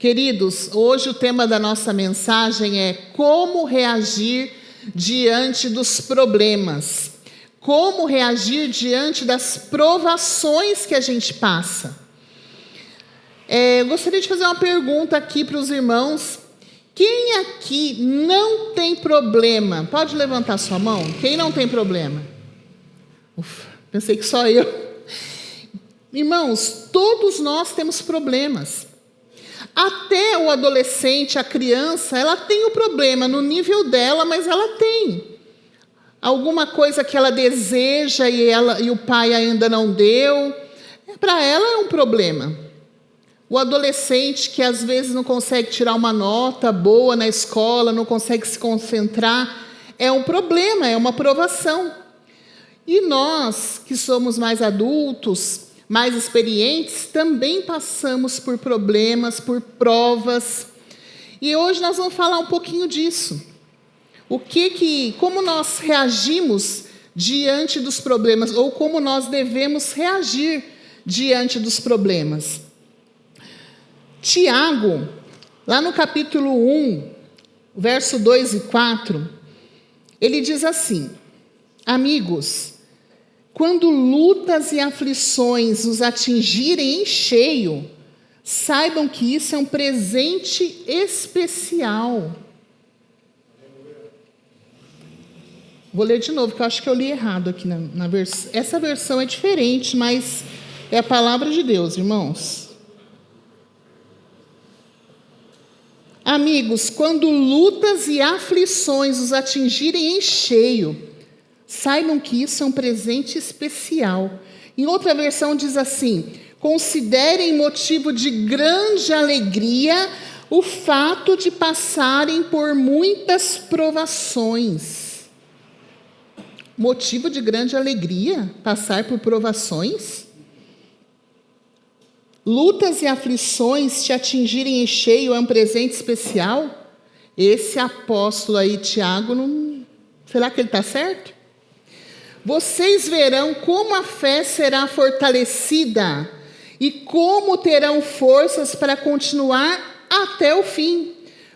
Queridos, hoje o tema da nossa mensagem é como reagir diante dos problemas. Como reagir diante das provações que a gente passa. Eu gostaria de fazer uma pergunta aqui para os irmãos. Quem aqui não tem problema? Pode levantar sua mão. Quem não tem problema? Ufa, pensei que só eu. Irmãos, todos nós temos problemas. Até o adolescente, a criança, ela tem o problema no nível dela, mas ela tem. Alguma coisa que ela deseja e o pai ainda não deu. Para ela é um problema. O adolescente que às vezes não consegue tirar uma nota boa na escola, não consegue se concentrar, é um problema, é uma provação. E nós, que somos mais adultos, mais experientes, também passamos por problemas, por provas. E hoje nós vamos falar um pouquinho disso. Como nós reagimos diante dos problemas, ou como nós devemos reagir diante dos problemas. Tiago, lá no capítulo 1, verso 2 e 4, ele diz assim: amigos, quando lutas e aflições os atingirem em cheio, saibam que isso é um presente especial. Vou ler de novo, porque eu acho que eu li errado aqui na versão. Essa versão é diferente, mas é a palavra de Deus, irmãos. Amigos, quando lutas e aflições os atingirem em cheio, saibam que isso é um presente especial. Em outra versão diz assim: considerem motivo de grande alegria o fato de passarem por muitas provações. Motivo de grande alegria passar por provações? Lutas e aflições te atingirem em cheio é um presente especial? Esse apóstolo aí, Tiago, será que ele está certo? Vocês verão como a fé será fortalecida e como terão forças para continuar até o fim.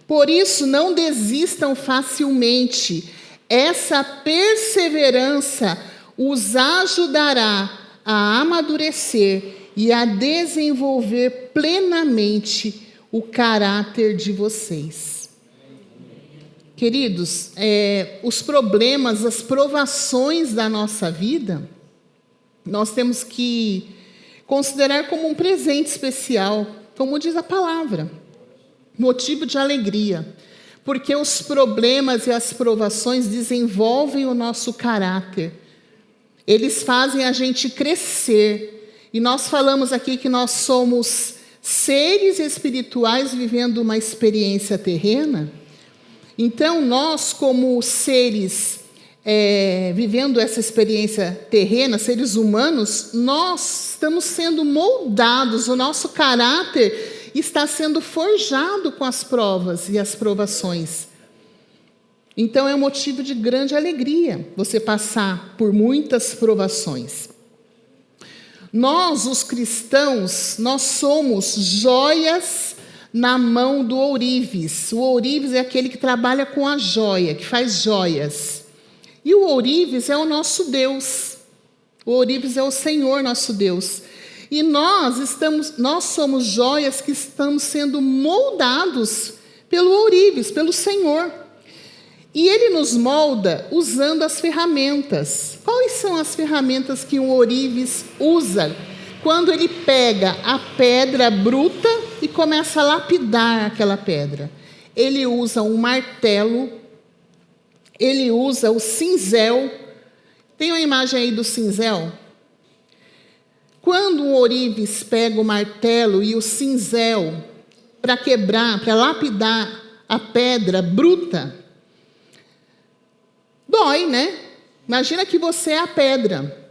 Por isso, não desistam facilmente. Essa perseverança os ajudará a amadurecer e a desenvolver plenamente o caráter de vocês. Queridos, os problemas, as provações da nossa vida, nós temos que considerar como um presente especial, como diz a palavra, motivo de alegria, porque os problemas e as provações desenvolvem o nosso caráter, eles fazem a gente crescer. E nós falamos aqui que nós somos seres espirituais vivendo uma experiência terrena. Então, nós, como seres vivendo essa experiência terrena, seres humanos, nós estamos sendo moldados, o nosso caráter está sendo forjado com as provas e as provações. Então, é um motivo de grande alegria você passar por muitas provações. Nós, os cristãos, nós somos joias na mão do ourives. O ourives é aquele que trabalha com a joia, que faz joias. E o ourives é o nosso Deus. O ourives é o Senhor, nosso Deus. E nós somos joias que estamos sendo moldados pelo ourives, pelo Senhor. E Ele nos molda usando as ferramentas. Quais são as ferramentas que o ourives usa quando ele pega a pedra bruta e começa a lapidar aquela pedra? Ele usa um martelo, ele usa o cinzel. Tem uma imagem aí do cinzel? Quando o ourives pega o martelo e o cinzel para quebrar, para lapidar a pedra bruta, dói, né? Imagina que você é a pedra.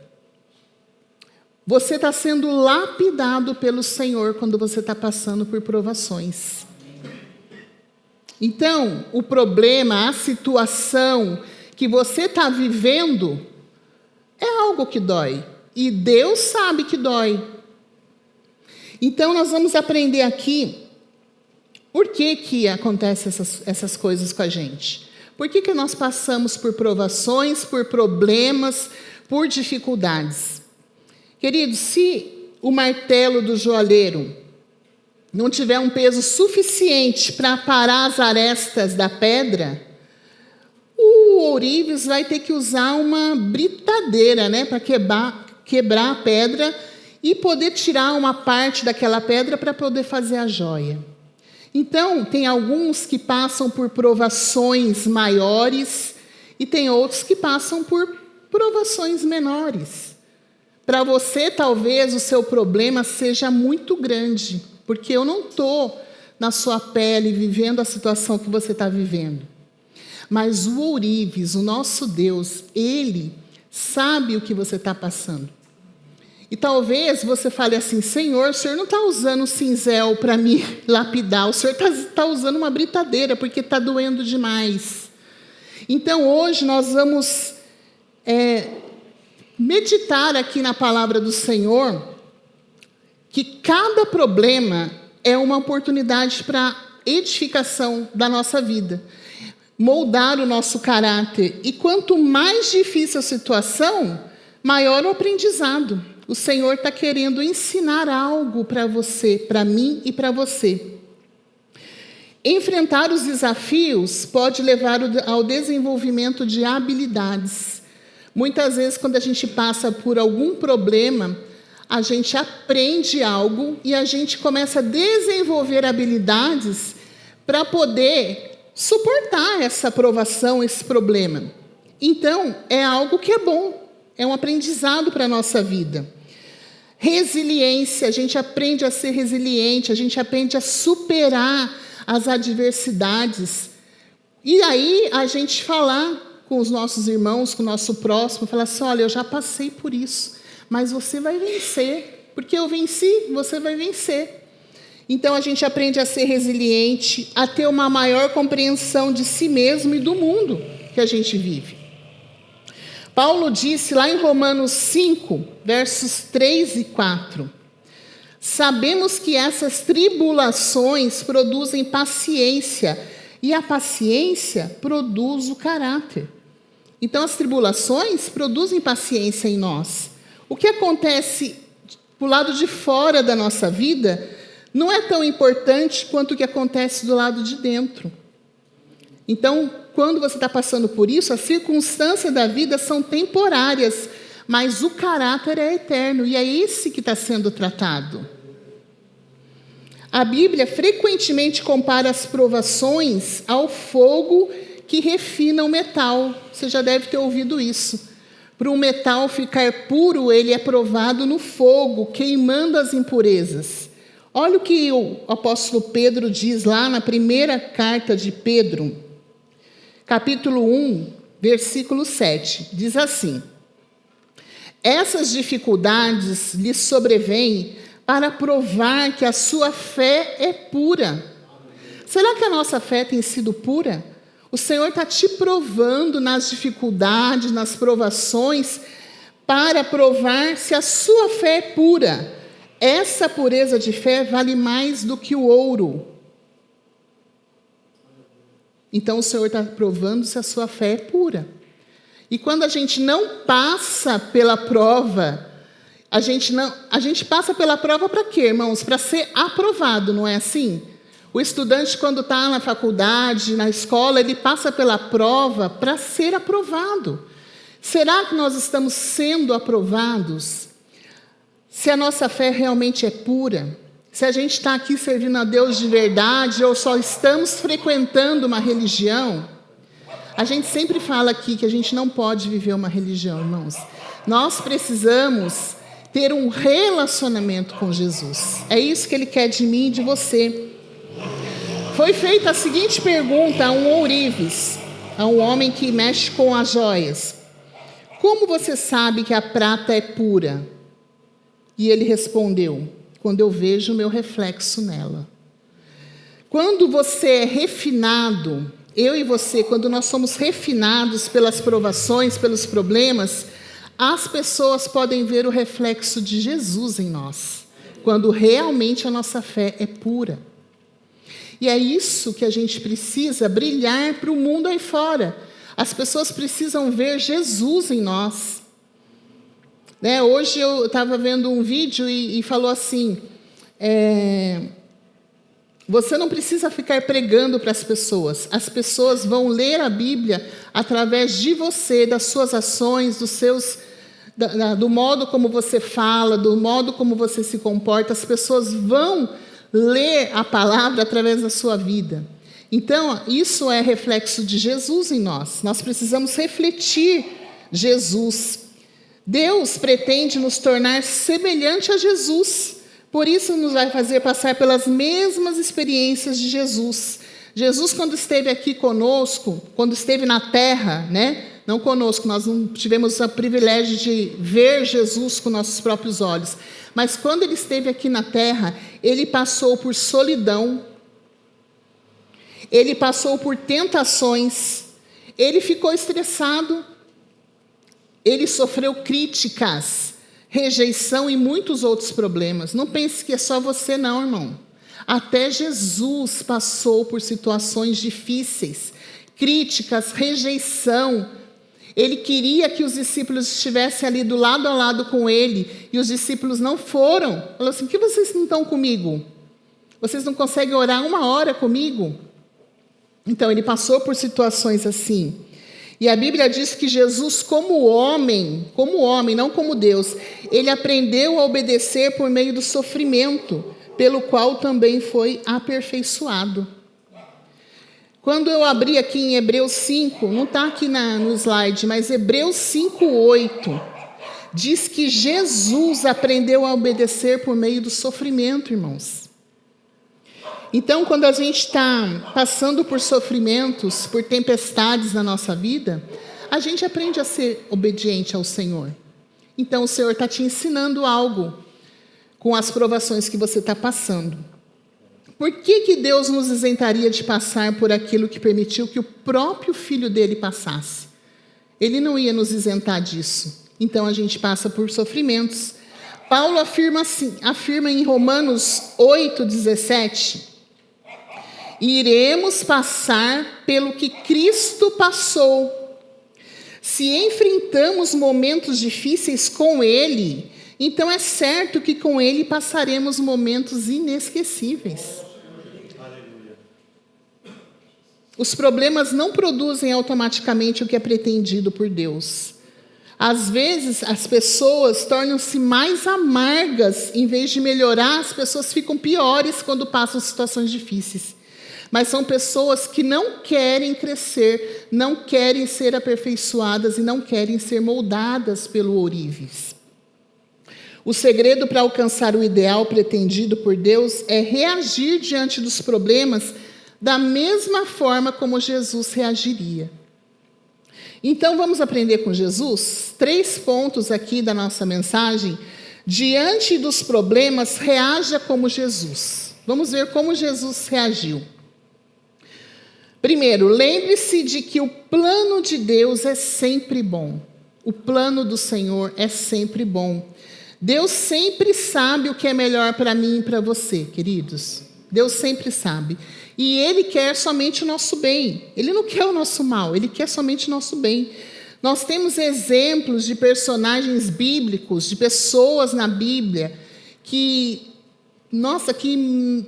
Você está sendo lapidado pelo Senhor quando você está passando por provações. Então, o problema, a situação que você está vivendo é algo que dói. E Deus sabe que dói. Então, nós vamos aprender aqui Por que acontecem essas coisas com a gente? Por que nós passamos por provações, por problemas, por dificuldades? Queridos, se o martelo do joalheiro não tiver um peso suficiente para parar as arestas da pedra, o ourives vai ter que usar uma britadeira, né, para quebrar a pedra e poder tirar uma parte daquela pedra para poder fazer a joia. Então, tem alguns que passam por provações maiores e tem outros que passam por provações menores. Para você, talvez, o seu problema seja muito grande, porque eu não estou na sua pele vivendo a situação que você está vivendo. Mas o ourives, o nosso Deus, Ele sabe o que você está passando. E talvez você fale assim: Senhor, o Senhor não está usando o cinzel para me lapidar, o Senhor está usando uma britadeira, porque está doendo demais. Então, hoje nós vamos meditar aqui na palavra do Senhor, que cada problema é uma oportunidade para edificação da nossa vida, moldar o nosso caráter. E quanto mais difícil a situação, maior o aprendizado. O Senhor está querendo ensinar algo para você, para mim e para você. Enfrentar os desafios pode levar ao desenvolvimento de habilidades. Muitas vezes, quando a gente passa por algum problema, a gente aprende algo e a gente começa a desenvolver habilidades para poder suportar essa provação, esse problema. Então, é algo que é bom, é um aprendizado para a nossa vida. Resiliência, a gente aprende a ser resiliente, a gente aprende a superar as adversidades. E aí, a gente falar com os nossos irmãos, com o nosso próximo, falar assim: olha, eu já passei por isso, mas você vai vencer, porque eu venci, você vai vencer. Então, a gente aprende a ser resiliente, a ter uma maior compreensão de si mesmo e do mundo que a gente vive. Paulo disse lá em Romanos 5, versos 3 e 4, sabemos que essas tribulações produzem paciência, e a paciência produz o caráter. Então, as tribulações produzem paciência em nós. O que acontece do lado de fora da nossa vida não é tão importante quanto o que acontece do lado de dentro. Então, quando você está passando por isso, as circunstâncias da vida são temporárias, mas o caráter é eterno, e é esse que está sendo tratado. A Bíblia frequentemente compara as provações ao fogo que refina o metal. Você já deve ter ouvido isso. Para um metal ficar puro, ele é provado no fogo, queimando as impurezas. Olha o que o apóstolo Pedro diz lá na primeira carta de Pedro, capítulo 1, versículo 7. Diz assim: essas dificuldades lhe sobrevêm para provar que a sua fé é pura. Será que a nossa fé tem sido pura? O Senhor está te provando nas dificuldades, nas provações, para provar se a sua fé é pura. Essa pureza de fé vale mais do que o ouro. Então, o Senhor está provando se a sua fé é pura. E quando a gente não passa pela prova, a gente passa pela prova para quê, irmãos? Para ser aprovado, não é assim? O estudante, quando está na faculdade, na escola, ele passa pela prova para ser aprovado. Será que nós estamos sendo aprovados? Se a nossa fé realmente é pura, se a gente está aqui servindo a Deus de verdade ou só estamos frequentando uma religião, a gente sempre fala aqui que a gente não pode viver uma religião, irmãos. Nós precisamos ter um relacionamento com Jesus. É isso que Ele quer de mim e de você. Foi feita a seguinte pergunta a um ourives, a um homem que mexe com as joias: como você sabe que a prata é pura? E ele respondeu: quando eu vejo o meu reflexo nela. Quando você é refinado, eu e você, quando nós somos refinados pelas provações, pelos problemas, as pessoas podem ver o reflexo de Jesus em nós, quando realmente a nossa fé é pura. E é isso que a gente precisa brilhar para o mundo aí fora. As pessoas precisam ver Jesus em nós. Né? Hoje eu estava vendo um vídeo e falou assim, você não precisa ficar pregando para as pessoas vão ler a Bíblia através de você, das suas ações, do modo como você fala, do modo como você se comporta. As pessoas vão ler a palavra através da sua vida. Então, isso é reflexo de Jesus em nós. Nós precisamos refletir Jesus. Deus pretende nos tornar semelhante a Jesus. Por isso, nos vai fazer passar pelas mesmas experiências de Jesus. Jesus, quando esteve aqui conosco, quando esteve na terra, né? Não conosco, nós não tivemos o privilégio de ver Jesus com nossos próprios olhos. Mas quando ele esteve aqui na terra, ele passou por solidão, ele passou por tentações, ele ficou estressado, ele sofreu críticas, rejeição e muitos outros problemas. Não pense que é só você não, irmão. Até Jesus passou por situações difíceis, críticas, rejeição. Ele queria que os discípulos estivessem ali do lado a lado com ele, e os discípulos não foram. Falou assim, por que vocês não estão comigo? Vocês não conseguem orar 1 hora comigo? Então, ele passou por situações assim. E a Bíblia diz que Jesus, como homem, não como Deus, ele aprendeu a obedecer por meio do sofrimento, pelo qual também foi aperfeiçoado. Quando eu abri aqui em Hebreus 5, não está aqui no slide, mas Hebreus 5:8, diz que Jesus aprendeu a obedecer por meio do sofrimento, irmãos. Então, quando a gente está passando por sofrimentos, por tempestades na nossa vida, a gente aprende a ser obediente ao Senhor. Então, o Senhor está te ensinando algo com as provações que você está passando. Por que Deus nos isentaria de passar por aquilo que permitiu que o próprio Filho dele passasse? Ele não ia nos isentar disso. Então, a gente passa por sofrimentos. Paulo afirma em Romanos 8:17, iremos passar pelo que Cristo passou. Se enfrentamos momentos difíceis com Ele, então é certo que com Ele passaremos momentos inesquecíveis. Os problemas não produzem automaticamente o que é pretendido por Deus. Às vezes, as pessoas tornam-se mais amargas, em vez de melhorar, as pessoas ficam piores quando passam situações difíceis. Mas são pessoas que não querem crescer, não querem ser aperfeiçoadas e não querem ser moldadas pelo ourives. O segredo para alcançar o ideal pretendido por Deus é reagir diante dos problemas da mesma forma como Jesus reagiria. Então, vamos aprender com Jesus? 3 pontos aqui da nossa mensagem. Diante dos problemas, reaja como Jesus. Vamos ver como Jesus reagiu. Primeiro, lembre-se de que o plano de Deus é sempre bom. O plano do Senhor é sempre bom. Deus sempre sabe o que é melhor para mim e para você, queridos. Deus sempre sabe. E Ele quer somente o nosso bem. Ele não quer o nosso mal, Ele quer somente o nosso bem. Nós temos exemplos de personagens bíblicos, de pessoas na Bíblia, que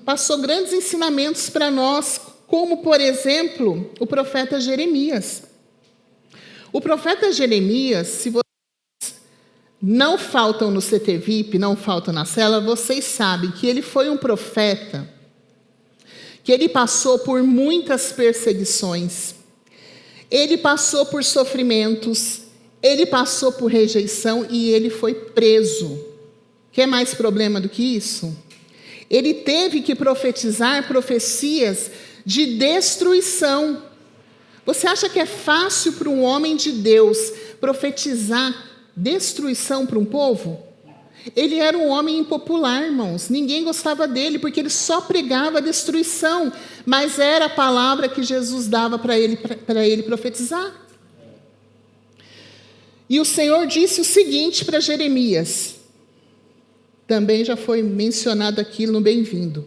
passou grandes ensinamentos para nós, como, por exemplo, o profeta Jeremias. O profeta Jeremias, se vocês não faltam no CTVIP, não faltam na cela, vocês sabem que ele foi um profeta, que ele passou por muitas perseguições, ele passou por sofrimentos, ele passou por rejeição e ele foi preso. Quer mais problema do que isso? Ele teve que profetizar profecias de destruição. Você acha que é fácil para um homem de Deus profetizar destruição para um povo? Ele era um homem impopular, irmãos. Ninguém gostava dele, porque ele só pregava destruição. Mas era a palavra que Jesus dava para ele profetizar. E o Senhor disse o seguinte para Jeremias. Também já foi mencionado aqui no Bem-vindo.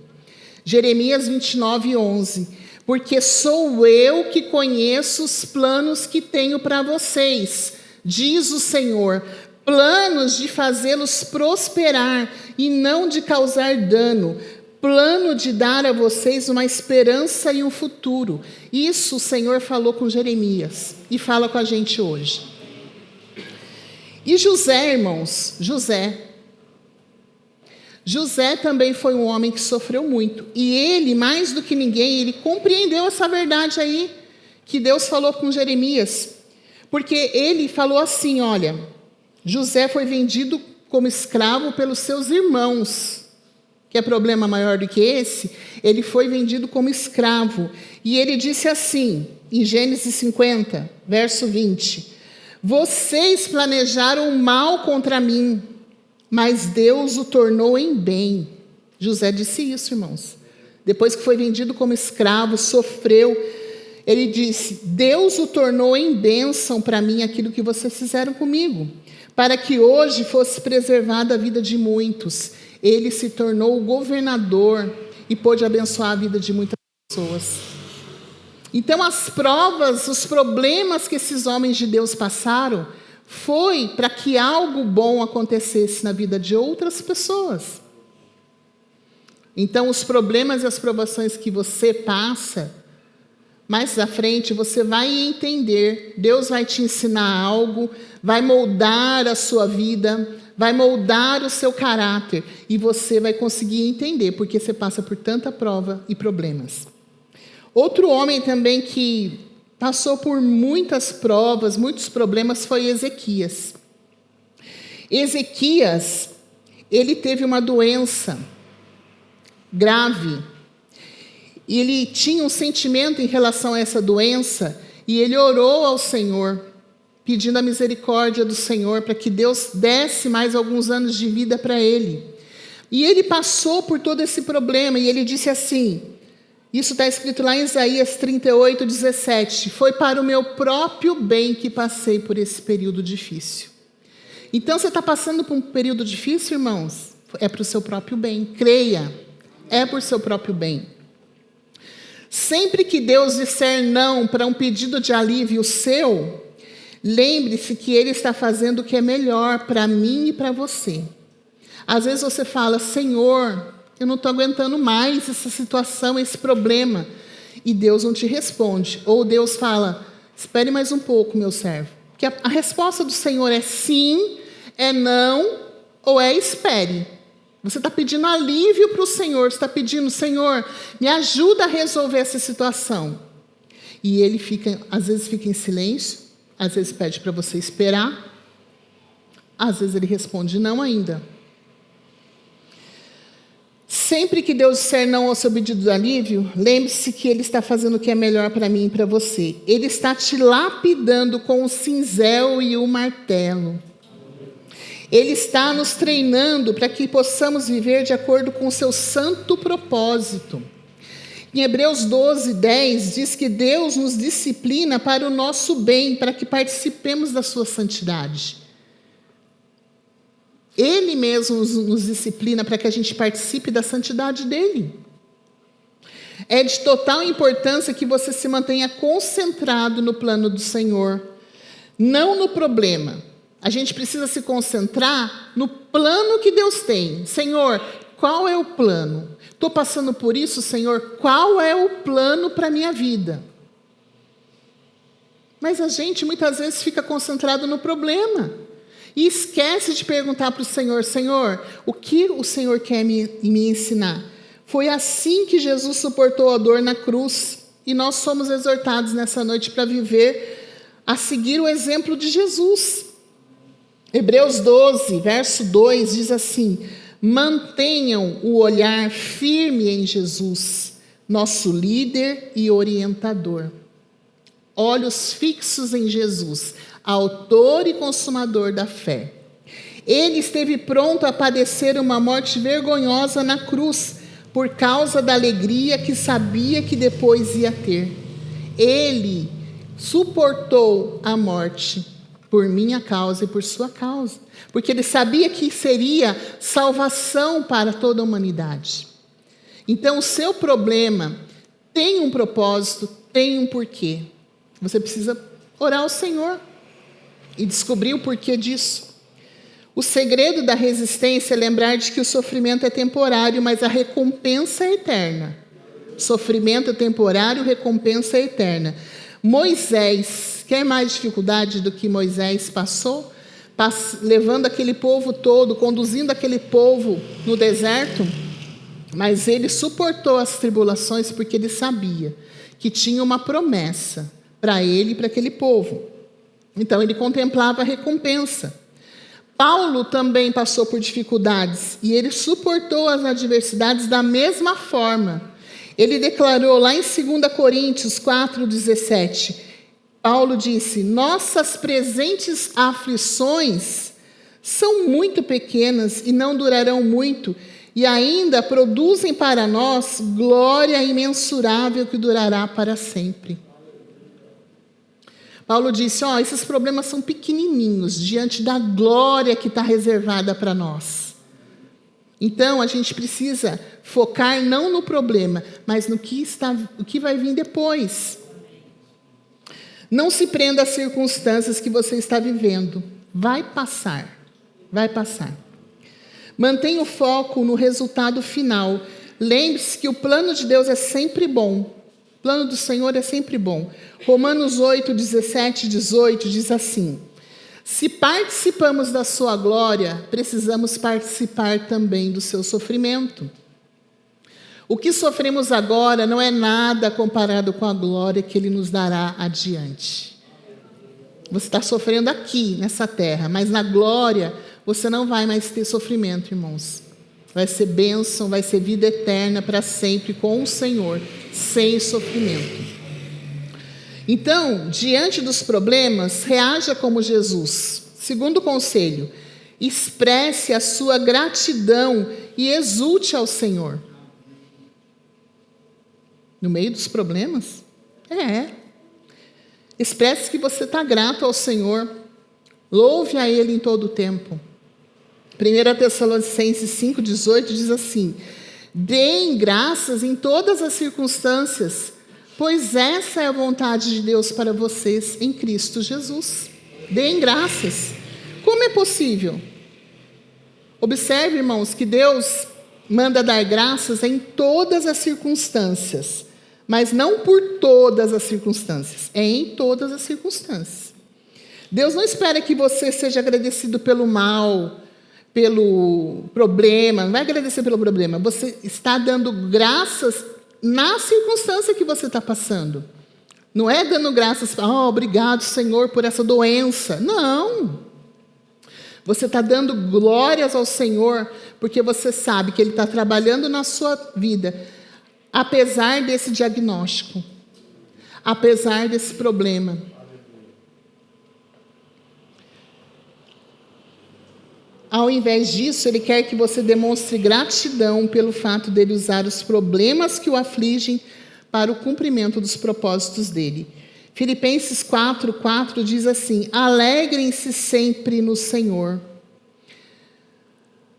Jeremias 29:11. Porque sou eu que conheço os planos que tenho para vocês, diz o Senhor, planos de fazê-los prosperar e não de causar dano, plano de dar a vocês uma esperança e um futuro. Isso o Senhor falou com Jeremias e fala com a gente hoje. E José, irmãos, José também foi um homem que sofreu muito. E ele, mais do que ninguém, ele compreendeu essa verdade aí que Deus falou com Jeremias. Porque ele falou assim, olha, José foi vendido como escravo pelos seus irmãos. Quer problema maior do que esse? Ele foi vendido como escravo. E ele disse assim, em Gênesis 50, verso 20. Vocês planejaram mal contra mim, mas Deus o tornou em bem. José disse isso, irmãos. Depois que foi vendido como escravo, sofreu, ele disse, Deus o tornou em bênção para mim aquilo que vocês fizeram comigo, para que hoje fosse preservada a vida de muitos. Ele se tornou o governador e pôde abençoar a vida de muitas pessoas. Então, as provas, os problemas que esses homens de Deus passaram, foi para que algo bom acontecesse na vida de outras pessoas. Então, os problemas e as provações que você passa, mais à frente você vai entender, Deus vai te ensinar algo, vai moldar a sua vida, vai moldar o seu caráter, e você vai conseguir entender porque você passa por tanta prova e problemas. Outro homem também que passou por muitas provas, muitos problemas, foi Ezequias. Ezequias, ele teve uma doença grave. E ele tinha um sentimento em relação a essa doença, e ele orou ao Senhor, pedindo a misericórdia do Senhor, para que Deus desse mais alguns anos de vida para ele. E ele passou por todo esse problema, e ele disse assim, isso está escrito lá em Isaías 38:17, foi para o meu próprio bem que passei por esse período difícil. Então, você está passando por um período difícil, irmãos? É para o seu próprio bem, creia, é para o seu próprio bem. Sempre que Deus disser não para um pedido de alívio seu, lembre-se que Ele está fazendo o que é melhor para mim e para você. Às vezes você fala, Senhor, eu não estou aguentando mais essa situação, esse problema. E Deus não te responde. Ou Deus fala, espere mais um pouco, meu servo. Porque a resposta do Senhor é sim, é não, ou é espere. Você está pedindo alívio para o Senhor, você está pedindo, Senhor, me ajuda a resolver essa situação. E Ele às vezes fica em silêncio, às vezes pede para você esperar, às vezes Ele responde não ainda. Sempre que Deus disser não ao seu pedido de alívio, lembre-se que Ele está fazendo o que é melhor para mim e para você. Ele está te lapidando com o cinzel e o martelo. Ele está nos treinando para que possamos viver de acordo com o seu santo propósito. Em Hebreus 12:10 diz que Deus nos disciplina para o nosso bem, para que participemos da sua santidade. Ele mesmo nos disciplina para que a gente participe da santidade dele. É de total importância que você se mantenha concentrado no plano do Senhor, não no problema. A gente precisa se concentrar no plano que Deus tem. Senhor, qual é o plano? Estou passando por isso, Senhor, qual é o plano para a minha vida? Mas a gente muitas vezes fica concentrado no problema. E esquece de perguntar para o Senhor, Senhor, o que o Senhor quer me ensinar? Foi assim que Jesus suportou a dor na cruz. E nós somos exortados nessa noite para viver, a seguir o exemplo de Jesus. Hebreus 12, verso 2, diz assim, mantenham o olhar firme em Jesus, nosso líder e orientador. Olhos fixos em Jesus, autor e consumador da fé. Ele esteve pronto a padecer uma morte vergonhosa na cruz, por causa da alegria que sabia que depois ia ter. Ele suportou a morte por minha causa e por sua causa, porque ele sabia que seria salvação para toda a humanidade. Então, o seu problema tem um propósito, tem um porquê. Você precisa orar ao Senhor e descobrir o porquê disso. O segredo da resistência é lembrar de que o sofrimento é temporário, mas a recompensa é eterna. Sofrimento é temporário, recompensa é eterna. Moisés, quer mais dificuldade do que Moisés passou? Levando aquele povo todo, conduzindo aquele povo no deserto, mas ele suportou as tribulações porque ele sabia que tinha uma promessa para ele e para aquele povo. Então ele contemplava a recompensa. Paulo também passou por dificuldades e ele suportou as adversidades da mesma forma. Ele declarou lá em 2 Coríntios 4,17, Paulo disse: nossas presentes aflições são muito pequenas e não durarão muito, e ainda produzem para nós glória imensurável que durará para sempre. Paulo disse, esses problemas são pequenininhos diante da glória que está reservada para nós. Então, a gente precisa focar não no problema, mas no que vai vir depois. Não se prenda às circunstâncias que você está vivendo. Vai passar. Vai passar. Mantenha o foco no resultado final. Lembre-se que o plano de Deus é sempre bom. O plano do Senhor é sempre bom. Romanos 8, 17 e 18 diz assim: se participamos da sua glória, precisamos participar também do seu sofrimento. O que sofremos agora não é nada comparado com a glória que Ele nos dará adiante. Você está sofrendo aqui, nessa terra, mas na glória você não vai mais ter sofrimento, irmãos. Vai ser bênção, vai ser vida eterna para sempre com o Senhor, sem sofrimento. Então, diante dos problemas, reaja como Jesus. Segundo conselho, expresse a sua gratidão e exulte ao Senhor. No meio dos problemas? Expresse que você está grato ao Senhor. Louve a Ele em todo o tempo. 1 Tessalonicenses 5,18 diz assim: deem graças em todas as circunstâncias, pois essa é a vontade de Deus para vocês em Cristo Jesus. Deem graças. Como é possível? Observe, irmãos, que Deus manda dar graças em todas as circunstâncias, mas não por todas as circunstâncias, é em todas as circunstâncias. Deus não espera que você seja agradecido pelo mal, pelo problema, não vai agradecer pelo problema, você está dando graças na circunstância que você está passando. Não é dando graças, obrigado, Senhor, por essa doença. Não. Você está dando glórias ao Senhor, porque você sabe que Ele está trabalhando na sua vida, apesar desse diagnóstico, apesar desse problema. Ao invés disso, Ele quer que você demonstre gratidão pelo fato dele usar os problemas que o afligem para o cumprimento dos propósitos dele. Filipenses 4:4 diz assim: alegrem-se sempre no Senhor.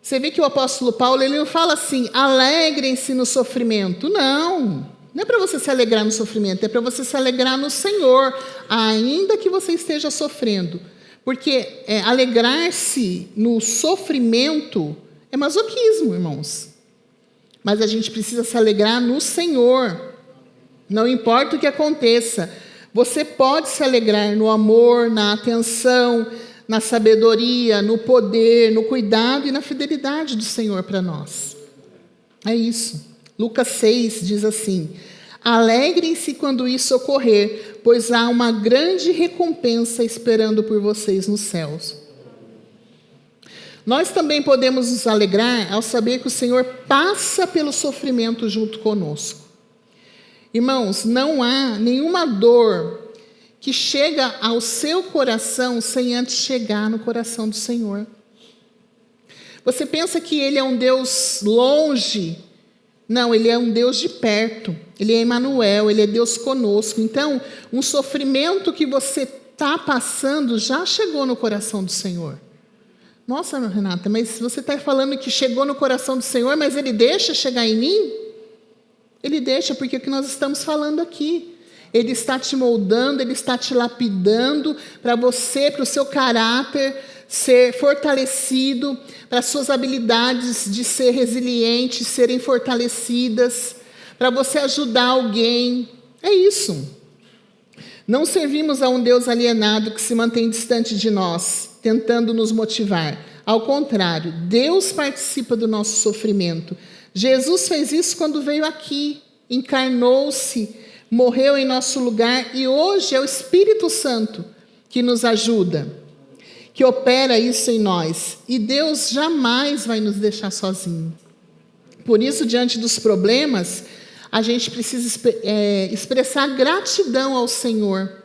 Você vê que o apóstolo Paulo, ele não fala assim, alegrem-se no sofrimento. Não é para você se alegrar no sofrimento, é para você se alegrar no Senhor, ainda que você esteja sofrendo. Porque alegrar-se no sofrimento é masoquismo, irmãos. Mas a gente precisa se alegrar no Senhor. Não importa o que aconteça. Você pode se alegrar no amor, na atenção, na sabedoria, no poder, no cuidado e na fidelidade do Senhor para nós. É isso. Lucas 6 diz assim: alegrem-se quando isso ocorrer, pois há uma grande recompensa esperando por vocês nos céus. Nós também podemos nos alegrar ao saber que o Senhor passa pelo sofrimento junto conosco. Irmãos, não há nenhuma dor que chega ao seu coração sem antes chegar no coração do Senhor. Você pensa que Ele é um Deus longe? Não, Ele é um Deus de perto. Ele é Emmanuel, Ele é Deus conosco. Então, um sofrimento que você está passando já chegou no coração do Senhor. Nossa, Renata, mas você está falando que chegou no coração do Senhor, mas Ele deixa chegar em mim? Ele deixa porque é o que nós estamos falando aqui. Ele está te moldando, Ele está te lapidando para você, para o seu caráter ser fortalecido, para as suas habilidades de ser resiliente serem fortalecidas, para você ajudar alguém. É isso. Não servimos a um Deus alienado que se mantém distante de nós, tentando nos motivar. Ao contrário, Deus participa do nosso sofrimento. Jesus fez isso quando veio aqui, encarnou-se, morreu em nosso lugar e hoje é o Espírito Santo que nos ajuda, que opera isso em nós. E Deus jamais vai nos deixar sozinhos. Por isso, diante dos problemas, a gente precisa expressar gratidão ao Senhor.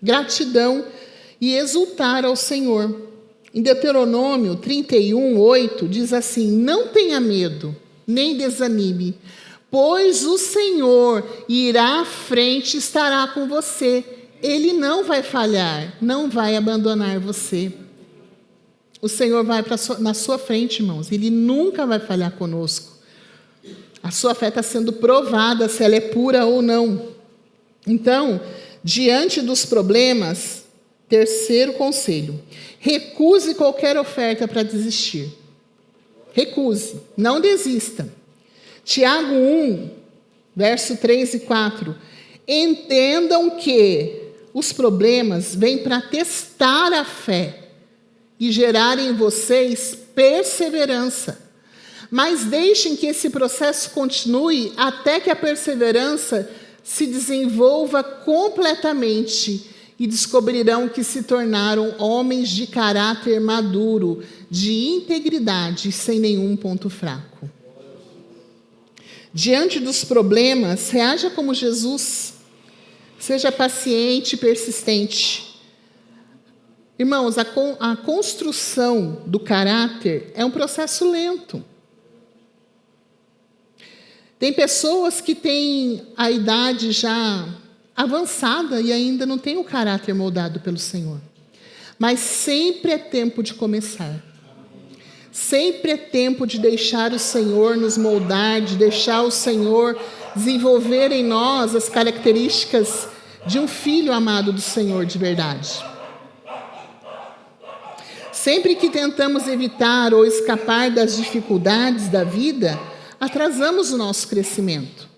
Gratidão e exultar ao Senhor. Em Deuteronômio 31:8 diz assim: não tenha medo, nem desanime, pois o Senhor irá à frente e estará com você. Ele não vai falhar, não vai abandonar você. O Senhor vai na sua frente, irmãos. Ele nunca vai falhar conosco. A sua fé está sendo provada, se ela é pura ou não. Então, diante dos problemas, terceiro conselho: recuse qualquer oferta para desistir. Recuse, não desista. Tiago 1, verso 3 e 4. Entendam que os problemas vêm para testar a fé e gerar em vocês perseverança. Mas deixem que esse processo continue até que a perseverança se desenvolva completamente e descobrirão que se tornaram homens de caráter maduro, de integridade, sem nenhum ponto fraco. Diante dos problemas, reaja como Jesus. Seja paciente e persistente. Irmãos, a construção do caráter é um processo lento. Tem pessoas que têm a idade já avançada e ainda não têm o caráter moldado pelo Senhor. Mas sempre é tempo de começar. Sempre é tempo de deixar o Senhor nos moldar, de deixar o Senhor desenvolver em nós as características de um filho amado do Senhor de verdade. Sempre que tentamos evitar ou escapar das dificuldades da vida, atrasamos o nosso crescimento.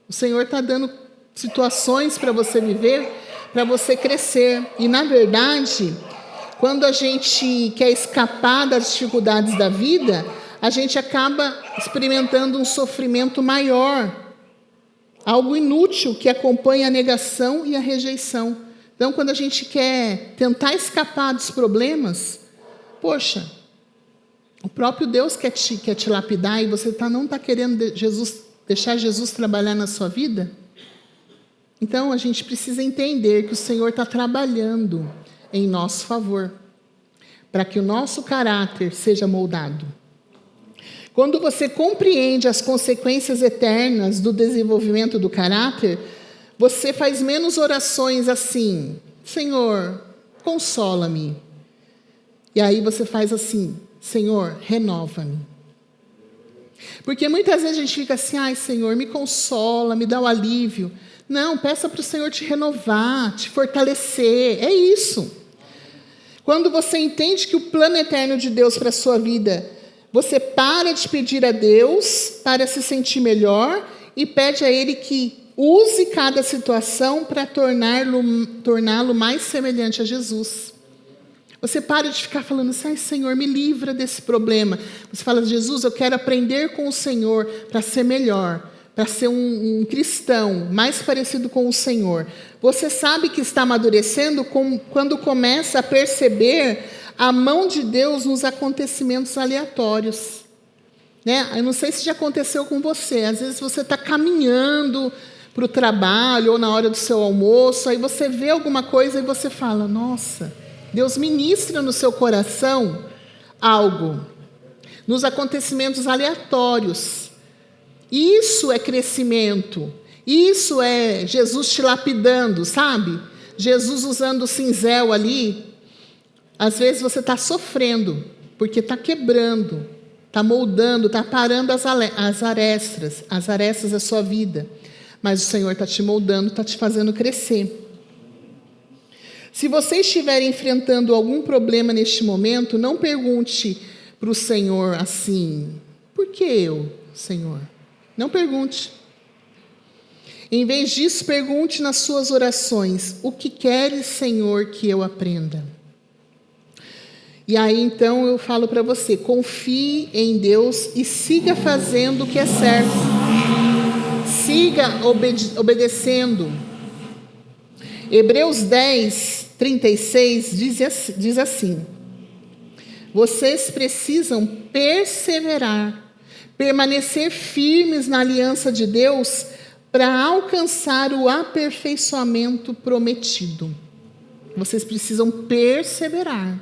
O Senhor está dando situações para você viver, para você crescer. E, na verdade, quando a gente quer escapar das dificuldades da vida, a gente acaba experimentando um sofrimento maior. Algo inútil que acompanha a negação e a rejeição. Então, quando a gente quer tentar escapar dos problemas, poxa, o próprio Deus quer te lapidar e você não está querendo deixar Jesus trabalhar na sua vida? Então, a gente precisa entender que o Senhor está trabalhando em nosso favor, para que o nosso caráter seja moldado. Quando você compreende as consequências eternas do desenvolvimento do caráter, você faz menos orações assim: Senhor, consola-me. E aí você faz assim: Senhor, renova-me. Porque muitas vezes a gente fica assim: ai, Senhor, me consola, me dá o alívio. Não, peça para o Senhor te renovar, te fortalecer. É isso. Quando você entende que o plano eterno de Deus para a sua vida, você para de pedir a Deus para se sentir melhor e pede a Ele que use cada situação para torná-lo mais semelhante a Jesus. Você para de ficar falando assim: ai, Senhor, me livra desse problema. Você fala: Jesus, eu quero aprender com o Senhor para ser melhor, para ser um cristão mais parecido com o Senhor. Você sabe que está amadurecendo quando começa a perceber a mão de Deus nos acontecimentos aleatórios. Né? Eu não sei se já aconteceu com você. Às vezes você está caminhando para o trabalho ou na hora do seu almoço, aí você vê alguma coisa e você fala: nossa, Deus ministra no seu coração algo, nos acontecimentos aleatórios. Isso é crescimento, isso é Jesus te lapidando, sabe? Jesus usando o cinzel ali. Às vezes você está sofrendo, porque está quebrando, está moldando, está parando as arestas da sua vida. Mas o Senhor está te moldando, está te fazendo crescer. Se você estiver enfrentando algum problema neste momento, não pergunte para o Senhor assim: por que eu, Senhor? Não pergunte. Em vez disso, pergunte nas suas orações: o que queres, Senhor, que eu aprenda? E aí, então, eu falo para você: confie em Deus e siga fazendo o que é certo. Siga obedecendo. Hebreus 10, 36 diz assim: vocês precisam perseverar, permanecer firmes na aliança de Deus para alcançar o aperfeiçoamento prometido. Vocês precisam perseverar.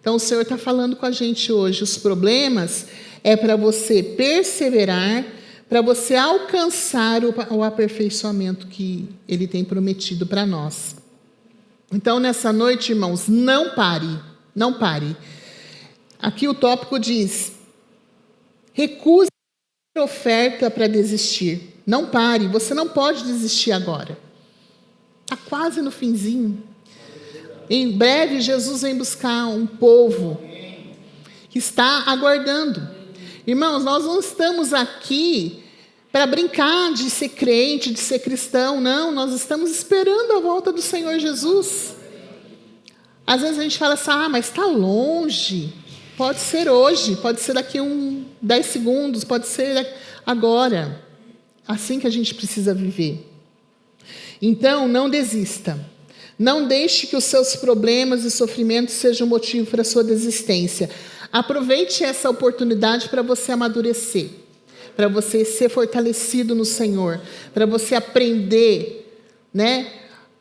Então, o Senhor está falando com a gente hoje. Os problemas é para você perseverar, para você alcançar o aperfeiçoamento que Ele tem prometido para nós. Então, nessa noite, irmãos, não pare, não pare. Aqui o tópico diz: recuse a oferta para desistir. Não pare, você não pode desistir agora. Está quase no finzinho. Em breve, Jesus vem buscar um povo que está aguardando. Irmãos, nós não estamos aqui para brincar de ser crente, de ser cristão. Não, nós estamos esperando a volta do Senhor Jesus. Às vezes a gente fala assim: mas está longe. Pode ser hoje, pode ser daqui 10 segundos, pode ser agora. Assim que a gente precisa viver. Então, não desista. Não deixe que os seus problemas e sofrimentos sejam motivo para a sua desistência. Aproveite essa oportunidade para você amadurecer, para você ser fortalecido no Senhor, para você aprender, né?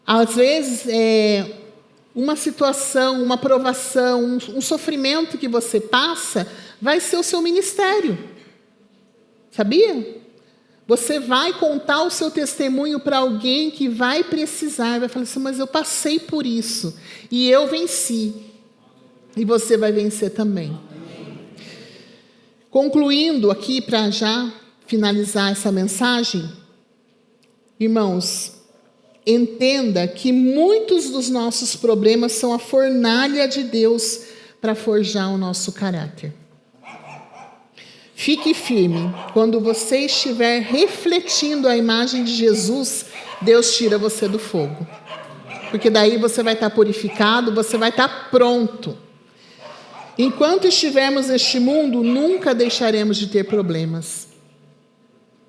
Às vezes, uma situação, uma provação, um sofrimento que você passa, vai ser o seu ministério. Sabia? Você vai contar o seu testemunho para alguém que vai precisar, vai falar assim: mas eu passei por isso, e eu venci. E você vai vencer também. Concluindo aqui, para já finalizar essa mensagem, irmãos, entenda que muitos dos nossos problemas são a fornalha de Deus para forjar o nosso caráter. Fique firme. Quando você estiver refletindo a imagem de Jesus, Deus tira você do fogo. Porque daí você vai estar purificado, você vai estar pronto. Enquanto estivermos neste mundo, nunca deixaremos de ter problemas.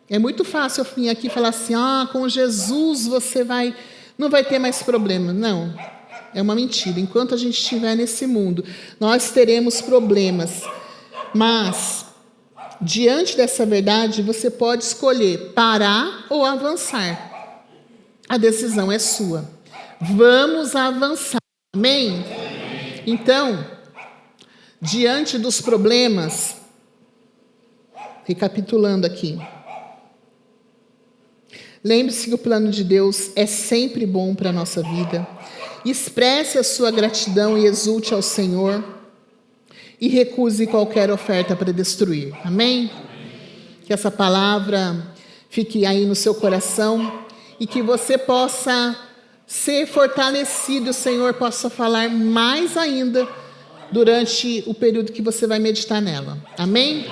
É muito fácil eu vir aqui e falar assim: com Jesus você não vai ter mais problema. Não, é uma mentira. Enquanto a gente estiver nesse mundo, nós teremos problemas. Mas, diante dessa verdade, você pode escolher parar ou avançar. A decisão é sua. Vamos avançar. Amém? Então, diante dos problemas, recapitulando aqui, lembre-se que o plano de Deus é sempre bom para a nossa vida. Expresse a sua gratidão e exulte ao Senhor. E recuse qualquer oferta para destruir. Amém? Que essa palavra fique aí no seu coração e que você possa ser fortalecido, o Senhor possa falar mais ainda durante o período que você vai meditar nela. Amém?